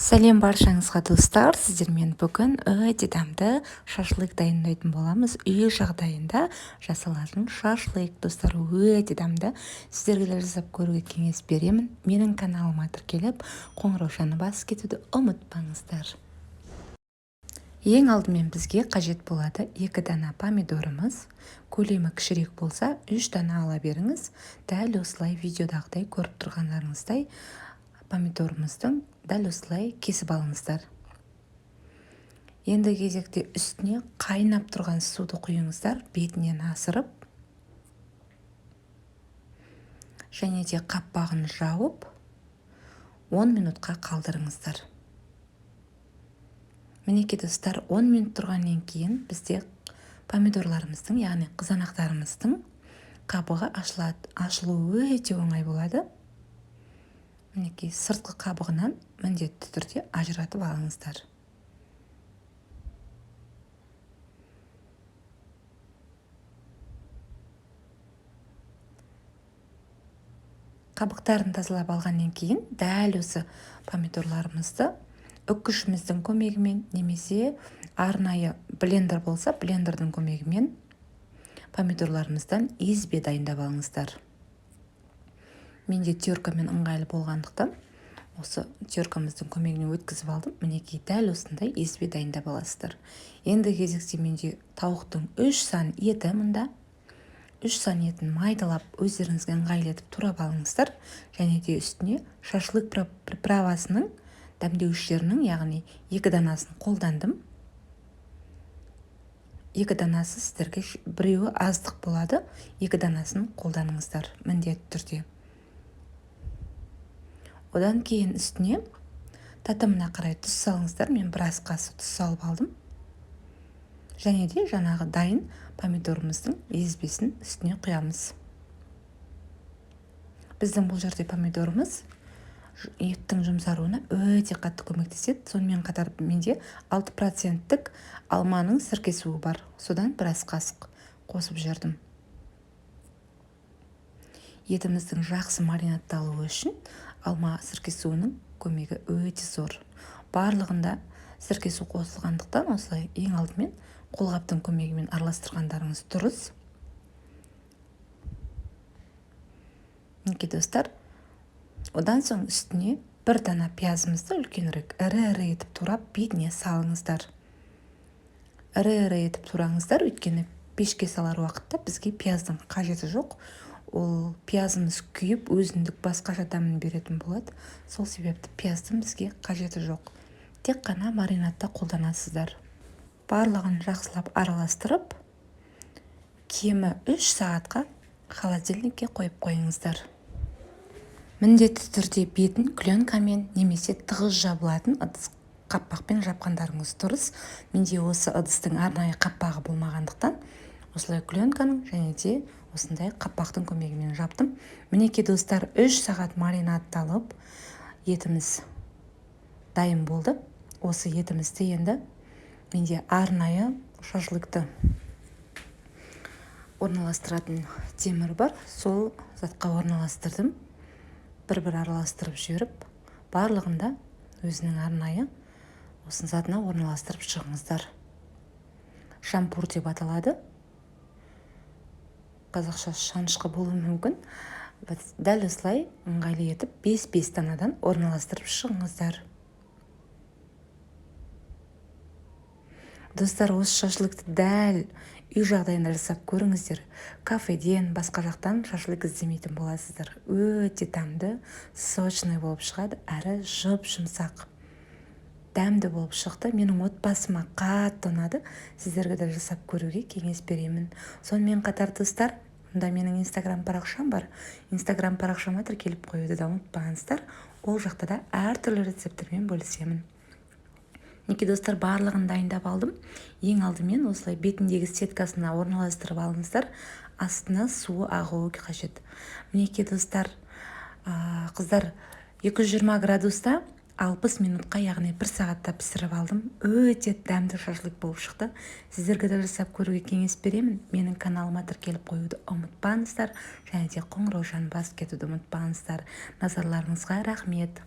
Сәлем баршаңызға достар, сіздермен бүгін өте дәмді шашлык дайындайтын боламыз. Үй жағдайында жасалатын шашлык достар өте дәмді. Сіздерге де жасап көруге кеңес беремін. Менің каналыма тіркеліп, қоңыраушаны басып кетуді ұмытпаңыздар. Ең алдымен бізге қажет болады 2 дана помидорымыз. Көлемі кішірек болса 3 дана ала беріңіз. Дәл осылай видеодағыдай көріп тұрғандарыңыздай помидорымыздың дәл осылай кесіп алыңыздар. Енді кезекте үстіне қайнап тұрған суды құйыңыздар, бетінен асырып, және де қапағын жауып 10 минутқа қалдырыңыздар. Мінекей достар, 10 минут тұрғаннан кейін бізде помидорларымыздың, яғни қызанақтарымыздың қабығы ашылады. Ашылуы өте оңай болады. Мінекей сыртқы қабығынан міндетті түрде ажыратып алыңыздар. Қабықтарын тазалап алғаннан кейін дәл осы помидорларымызды үккішіміздің көмегімен немесе арнайы блендер болса, блендердің көмегімен помидорларымыздан езбе дайындап алыңыздар. Менде теркамен ыңғайлы болғандықтан осы теркамыздың көмегіне өткізіп алдым. Мінекей дәл осындай езбе дайындап аласыздар. Енді кезекте менде тауықтың 3 сан еті мұнда. 3 сан етін майдалап өздеріңізге ыңғайлы етіп турап алыңыздар. Және де үстіне шашлык приправасының дәмдеушілерінің, яғни 2 данасын қолдандым. 2 данасы сіздерге біреуі аздық болады, 2 данасын қолданыңыздар міндетті түрде. Одан кейін үстіне татымына қарай тұз салыңыздар. Мен біраз қасық тұз салып алдым. Және де жаңағы дайын помидорымыздың езбесін үстіне құямыз. Біздің бұл жерде помидорымыз еттің жұмсаруына өте қатты көмектеседі. Сонымен қатар менде 6%-тік алманың сіркесуі бар. Содан біраз қасық қосып жүрдім. Етіміздің жақсы маринатталуы үшін алма сіркесуінің көмегі өте зор. Барлығында сіркесу қосылғандықтан осылай ең алдымен қолғаптың көмегімен араластырғандарыңыз дұрыс. Мінекей достар, одан соң үстіне 1 дана пиязымызды үлкенірек ірі-ірі етіп турап бетіне салыңыздар. Ірі-ірі етіп тураңыздар, өйткені пешке салар уақытта бізге пияздың қажеті жоқ. Ол пиязымыз күйіп, өзіндік басқаша дәмін беретін болады. Сол себепті пияздың бізге қажеті жоқ. Тек қана маринадта қолданасыздар. Барлығын жақсылап араластырып, кемі 3 сағатқа холодильникке қойып қойыңыздар. Міндетті түрде бетін пленкамен немесе тығыз жабылатын ыдыс қапақпен жапқандарыңыз дұрыс. Менде осы ыдыстың арнайы қапағы болмағандықтан осылай пленканың және де осындай қапақтың көмегімен жаптым. Мінекей достар, 3 сағат маринадталып етіміз дайын болды. Осы етімізді енді менде арнайы шашлыкты орналастыратын темір бар. Сол затқа орналастырдым. Бір-бір араластырып жүріп, барлығында өзінің арнайы осын затына орналастырып шығыңыздар. Шампур деп аталады. Қазақша шанышқы болуы мүмкін. Дәл осылай ыңғайлы етіп 5-5 данадан орналастырып шығыңыздар. Достар, осы шашлыкты дәл үй жағдайында жасап көріңіздер. Кафеден, басқа жақтан шашлык іздемейтін боласыздар. Өте дәмді, сочный болып шығады, әрі жұп-жұмсақ. Дәмді болып шықты. Менің отбасыма қатты ұнады. Сіздерге де жасап көруге кеңес беремін. Сонымен қатар достар, мұнда менің инстаграм парақшам бар. Инстаграм парақшама тіркеліп қоюды да ұмытпаңыздар. Ол жақта да әртүрлі рецептермен бөлісемін. Мінекей достар, барлығын дайындап алдым. Ең алдымен осылай бетіндегі сеткасына орналастырып алыңыздар. Астына суы ағуы қажет. Мінекей достар, қыздар, 220 градуста 60 минутқа, яғни 1 сағатта пісіріп алдым. Өте дәмді шашлык болып шықты. Сіздерге де жасап көруге кеңес беремін. Менің каналыма тіркеліп қоюды ұмытпаңыздар. Және де қоңыраушаны басып кетуді ұмытпаңыздар. Назарларыңызға рахмет.